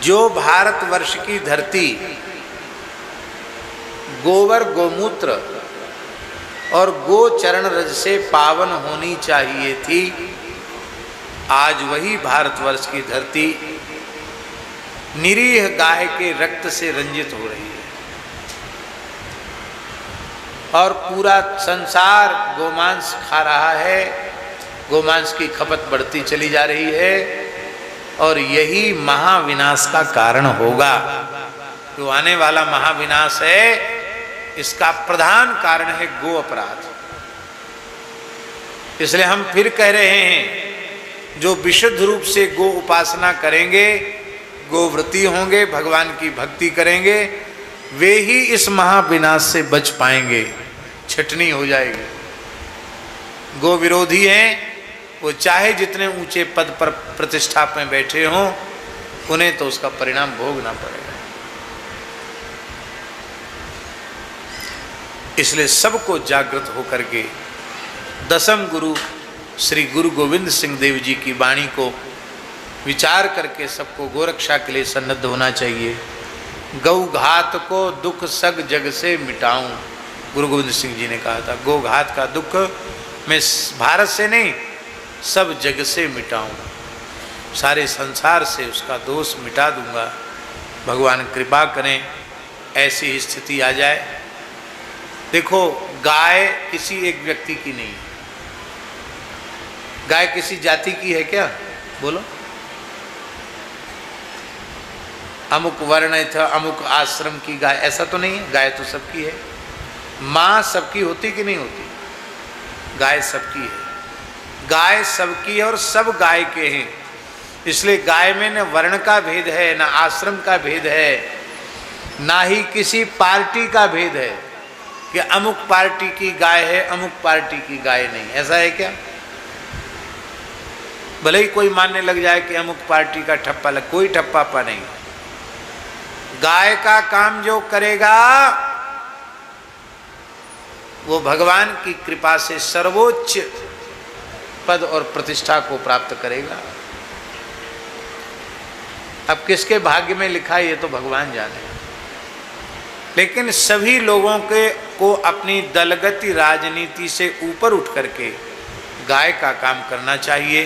जो भारतवर्ष की धरती गोबर गोमूत्र और गो चरण रज से पावन होनी चाहिए थी, आज वही भारतवर्ष की धरती निरीह गाय के रक्त से रंजित हो रही है और पूरा संसार गोमांस खा रहा है। गोमांस की खपत बढ़ती चली जा रही है और यही महाविनाश का कारण होगा। जो आने वाला महाविनाश है, इसका प्रधान कारण है गो अपराध। इसलिए हम फिर कह रहे हैं, जो विशुद्ध रूप से गो उपासना करेंगे, गोव्रती होंगे, भगवान की भक्ति करेंगे, वे ही इस महाविनाश से बच पाएंगे। छटनी हो जाएगी। गो विरोधी हैं, वो चाहे जितने ऊंचे पद पर प्रतिष्ठा में बैठे हों, उन्हें तो उसका परिणाम भोगना पड़ेगा। इसलिए सबको जागृत होकर के दसम गुरु श्री गुरु गोविंद सिंह देव जी की वाणी को विचार करके सबको गोरक्षा के लिए सन्नद्ध होना चाहिए। गौ घात को दुख सग जग से मिटाऊं, गुरु गोविंद सिंह जी ने कहा था, गौ घात का दुख मैं भारत से नहीं, सब जग से मिटाऊं, सारे संसार से उसका दोष मिटा दूंगा। भगवान कृपा करें ऐसी स्थिति आ जाए। देखो, गाय किसी एक व्यक्ति की नहीं है। गाय किसी जाति की है क्या? बोलो। अमुक वर्ण था, अमुक आश्रम की गाय, ऐसा तो नहीं है। गाय तो सबकी है। माँ सबकी होती कि नहीं होती? गाय सबकी है। गाय सबकी है और सब गाय के हैं। इसलिए गाय में न वर्ण का भेद है, न आश्रम का भेद है, ना ही किसी पार्टी का भेद है कि अमुक पार्टी की गाय है, अमुक पार्टी की गाय नहीं। ऐसा है क्या? भले ही कोई मानने लग जाए कि अमुक पार्टी का ठप्पा लग, कोई ठप्पा नहीं। गाय का काम जो करेगा वो भगवान की कृपा से सर्वोच्च पद और प्रतिष्ठा को प्राप्त करेगा। अब किसके भाग्य में लिखा है ये तो भगवान जाने। लेकिन सभी लोगों को अपनी दलगति राजनीति से ऊपर उठ करके गाय का काम करना चाहिए।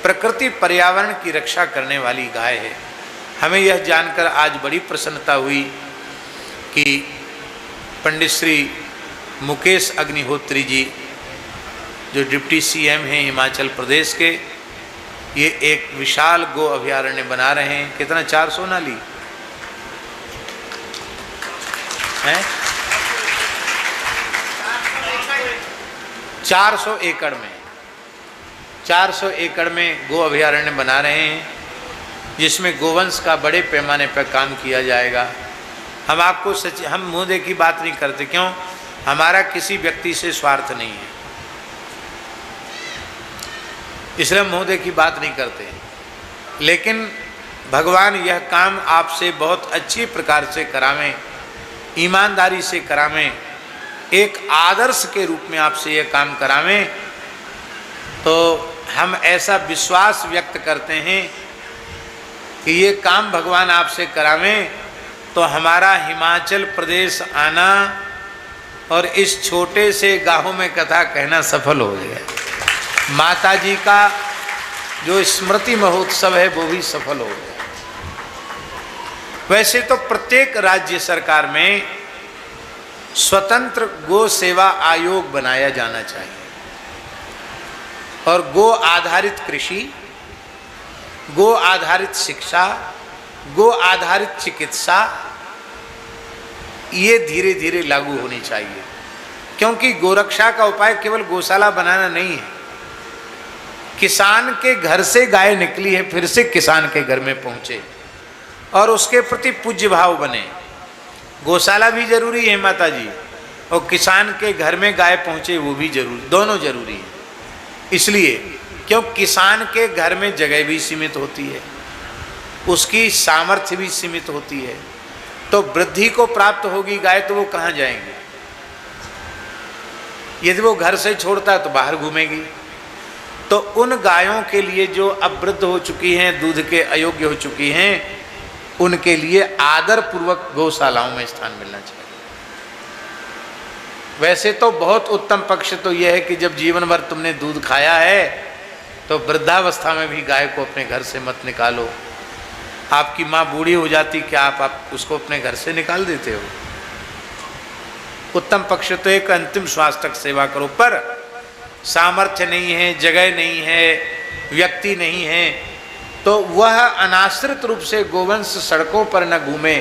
प्रकृति पर्यावरण की रक्षा करने वाली गाय है। हमें यह जानकर आज बड़ी प्रसन्नता हुई कि पंडित श्री मुकेश अग्निहोत्री जी, जो डिप्टी सीएम हैं हिमाचल प्रदेश के, ये एक विशाल गो अभयारण्य बना रहे हैं। कितना? 400 नाली है, 400 एकड़ में, 400 एकड़ में गो अभयारण्य बना रहे हैं, जिसमें गोवंश का बड़े पैमाने पर काम किया जाएगा। हम आपको हम मुंह देखी बात नहीं करते। क्यों? हमारा किसी व्यक्ति से स्वार्थ नहीं है, इसलिए हम मुंह देखी बात नहीं करते। लेकिन भगवान यह काम आपसे बहुत अच्छी प्रकार से करावें, ईमानदारी से करावें, एक आदर्श के रूप में आपसे यह काम करावें, तो हम ऐसा विश्वास व्यक्त करते हैं कि ये काम भगवान आपसे करावें तो हमारा हिमाचल प्रदेश आना और इस छोटे से गाँव में कथा कहना सफल हो गया। माता जी का जो स्मृति महोत्सव है वो भी सफल हो गया। वैसे तो प्रत्येक राज्य सरकार में स्वतंत्र गो सेवा आयोग बनाया जाना चाहिए और गो आधारित कृषि, गो आधारित शिक्षा, गो आधारित चिकित्सा ये धीरे धीरे लागू होनी चाहिए। क्योंकि गोरक्षा का उपाय केवल गौशाला बनाना नहीं है। किसान के घर से गाय निकली है, फिर से किसान के घर में पहुंचे और उसके प्रति पूज्य भाव बने। गौशाला भी जरूरी है माता जी, और किसान के घर में गाय पहुंचे वो भी जरूरी, दोनों जरूरी है। इसलिए क्यों किसान के घर में जगह भी सीमित होती है, उसकी सामर्थ्य भी सीमित होती है, तो वृद्धि को प्राप्त होगी गाय तो वो कहाँ जाएंगे? यदि वो घर से छोड़ता है तो बाहर घूमेगी। तो उन गायों के लिए जो अब वृद्ध हो चुकी हैं, दूध के अयोग्य हो चुकी हैं, उनके लिए आदर पूर्वक गौशालाओं में स्थान मिलना चाहिए। वैसे तो बहुत उत्तम पक्ष तो यह है कि जब जीवन भर तुमने दूध खाया है तो वृद्धावस्था में भी गाय को अपने घर से मत निकालो। आपकी माँ बूढ़ी हो जाती, क्या आप उसको अपने घर से निकाल देते हो? उत्तम पक्ष तो एक अंतिम श्वास तक सेवा करो, पर सामर्थ्य नहीं है, जगह नहीं है, व्यक्ति नहीं है, तो वह अनाश्रित रूप से गोवंश सड़कों पर न घूमे,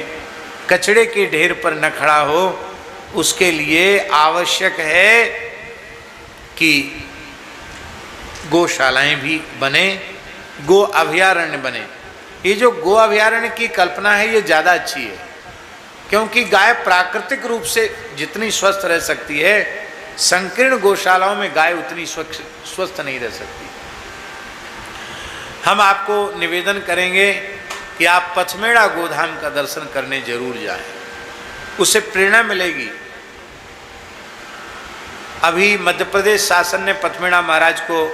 कचड़े के ढेर पर न खड़ा हो। उसके लिए आवश्यक है कि गौशालाएं भी बने, गो अभयारण्य बने। ये जो गो अभयारण्य की कल्पना है ये ज़्यादा अच्छी है, क्योंकि गाय प्राकृतिक रूप से जितनी स्वस्थ रह सकती है, संकीर्ण गौशालाओं में गाय उतनी स्वस्थ नहीं रह सकती। हम आपको निवेदन करेंगे कि आप पथमेड़ा गोधाम का दर्शन करने जरूर जाएं, उससे प्रेरणा मिलेगी। अभी मध्य प्रदेश शासन ने पथमेड़ा महाराज को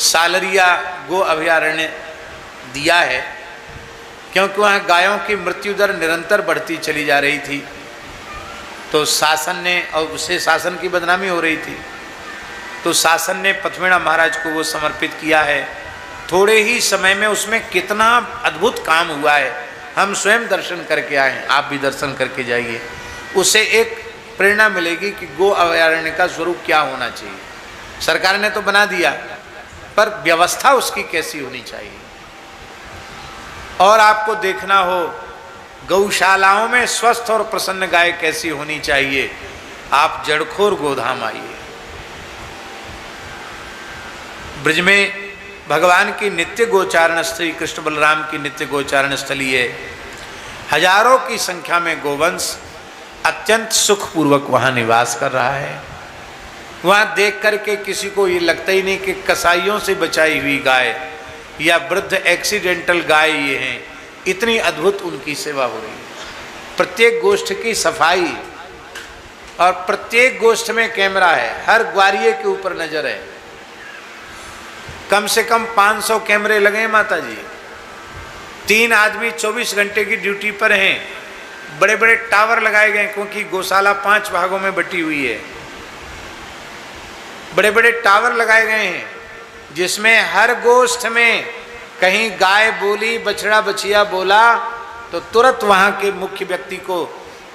सालरिया गो अभयारण्य दिया है, क्योंकि वहाँ गायों की मृत्यु दर निरंतर बढ़ती चली जा रही थी, तो शासन ने, और उससे शासन की बदनामी हो रही थी, तो शासन ने पथमेड़ा महाराज को वो समर्पित किया है। थोड़े ही समय में उसमें कितना अद्भुत काम हुआ है, हम स्वयं दर्शन करके आए हैं, आप भी दर्शन करके जाइए। उससे एक प्रेरणा मिलेगी कि गो अभयारण्य का स्वरूप क्या होना चाहिए। सरकार ने तो बना दिया, पर व्यवस्था उसकी कैसी होनी चाहिए। और आपको देखना हो गौशालाओं में स्वस्थ और प्रसन्न गाय कैसी होनी चाहिए, आप जड़खोर गोधाम आइए। ब्रज में भगवान की नित्य गोचारण स्थली, कृष्ण बलराम की नित्य गोचारण स्थली है। हजारों की संख्या में गोवंश अत्यंत सुखपूर्वक वहाँ निवास कर रहा है। वहाँ देख करके किसी को ये लगता ही नहीं कि कसाईयों से बचाई हुई गाय या वृद्ध एक्सीडेंटल गाय ये हैं। इतनी अद्भुत उनकी सेवा हो रही है। प्रत्येक गोष्ठ की सफाई, और प्रत्येक गोष्ठ में कैमरा है, हर ग्वारिये के ऊपर नजर है। कम से कम 500 कैमरे लगे हैं माता जी। 3 आदमी 24 घंटे की ड्यूटी पर हैं। बड़े बड़े टावर लगाए गए, क्योंकि गौशाला 5 भागों में बटी हुई है। बड़े बड़े टावर लगाए गए हैं, जिसमें हर गोष्ठ में कहीं गाय बोली, बछड़ा बछिया बोला, तो तुरंत वहाँ के मुख्य व्यक्ति को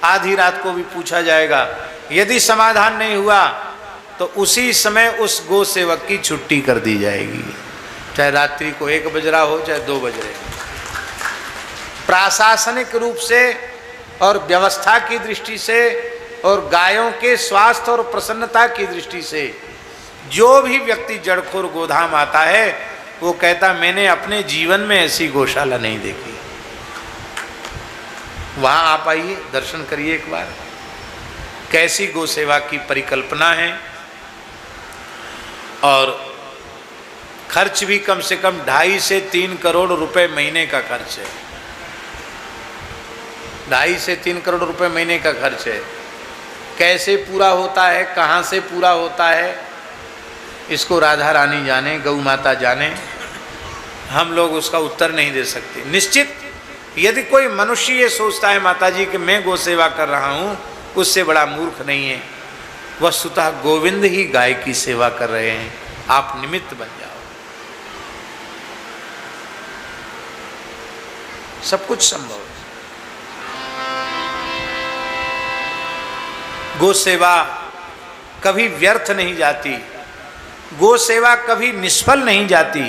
आधी रात को भी पूछा जाएगा। यदि समाधान नहीं हुआ तो उसी समय उस गो सेवक की छुट्टी कर दी जाएगी, चाहे रात्रि को 1 बज रहा हो, चाहे 2 बज रहे हो। प्रशासनिक रूप से और व्यवस्था की दृष्टि से और गायों के स्वास्थ्य और प्रसन्नता की दृष्टि से जो भी व्यक्ति जड़खोर गोधाम आता है, वो कहता मैंने अपने जीवन में ऐसी गौशाला नहीं देखी। वहाँ आप आइए, दर्शन करिए एक बार, कैसी गौ सेवा की परिकल्पना है। और खर्च भी कम से कम 2.5 से 3 करोड़ रुपए महीने का खर्च है। 2.5 से 3 करोड़ रुपए महीने का खर्च है। कैसे पूरा होता है, कहाँ से पूरा होता है, इसको राधा रानी जाने, गौ माता जाने, हम लोग उसका उत्तर नहीं दे सकते। निश्चित यदि कोई मनुष्य ये सोचता है माता जी कि मैं गौ सेवा कर रहा हूँ, उससे बड़ा मूर्ख नहीं है। वस्तुतः गोविंद ही गाय की सेवा कर रहे हैं, आप निमित्त बन जाओ, सब कुछ संभव है। गो सेवा कभी व्यर्थ नहीं जाती, गो सेवा कभी निष्फल नहीं जाती।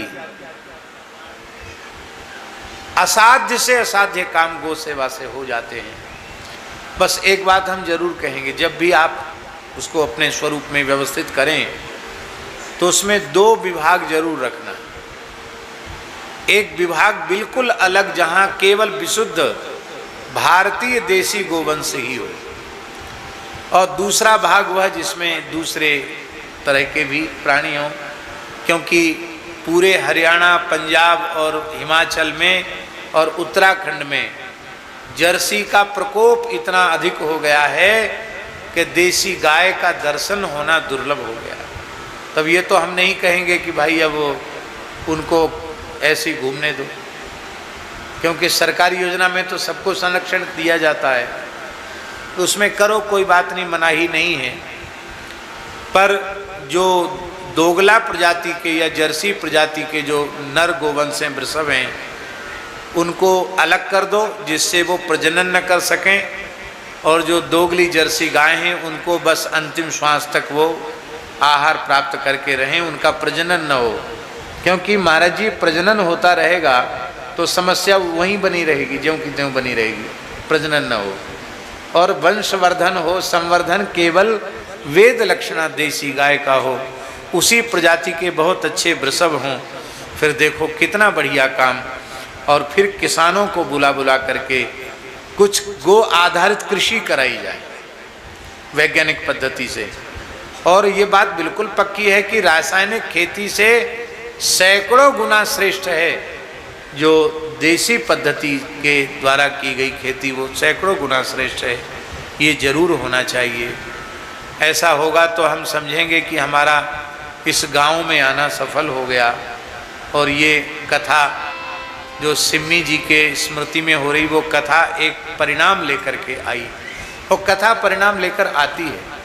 असाध्य से असाध्य काम गो सेवा से हो जाते हैं। बस एक बात हम जरूर कहेंगे, जब भी आप उसको अपने स्वरूप में व्यवस्थित करें तो उसमें 2 विभाग जरूर रखना। एक विभाग बिल्कुल अलग, जहां केवल विशुद्ध भारतीय देसी गोवंश ही हो, और दूसरा भाग वह जिसमें दूसरे तरह के भी प्राणी हों, क्योंकि पूरे हरियाणा, पंजाब और हिमाचल में और उत्तराखंड में जर्सी का प्रकोप इतना अधिक हो गया है कि देसी गाय का दर्शन होना दुर्लभ हो गया। तब ये तो हम नहीं कहेंगे कि भाई अब उनको ऐसे घूमने दो, क्योंकि सरकारी योजना में तो सबको संरक्षण दिया जाता है, उसमें करो, कोई बात नहीं, मनाही नहीं है। पर जो दोगला प्रजाति के या जर्सी प्रजाति के जो नर गोवंश हैं, वृषभ हैं, उनको अलग कर दो जिससे वो प्रजनन न कर सकें, और जो दोगली जर्सी गाय हैं उनको बस अंतिम श्वास तक वो आहार प्राप्त करके रहें, उनका प्रजनन न हो। क्योंकि महाराज जी प्रजनन होता रहेगा तो समस्या वहीं बनी रहेगी, ज्यों की त्यों बनी रहेगी, प्रजनन न हो। और वंशवर्धन हो, संवर्धन केवल वेद लक्षणा देसी गाय का हो, उसी प्रजाति के बहुत अच्छे वृषभ हों, फिर देखो कितना बढ़िया काम। और फिर किसानों को बुला बुला करके कुछ गो आधारित कृषि कराई जाए वैज्ञानिक पद्धति से। और ये बात बिल्कुल पक्की है कि रासायनिक खेती से सैकड़ों गुना श्रेष्ठ है जो देसी पद्धति के द्वारा की गई खेती, वो सैकड़ों गुना श्रेष्ठ है। ये जरूर होना चाहिए। ऐसा होगा तो हम समझेंगे कि हमारा इस गांव में आना सफल हो गया। और ये कथा जो सिम्मी जी के स्मृति में हो रही, वो कथा एक परिणाम लेकर के आई, वो कथा परिणाम लेकर आती है।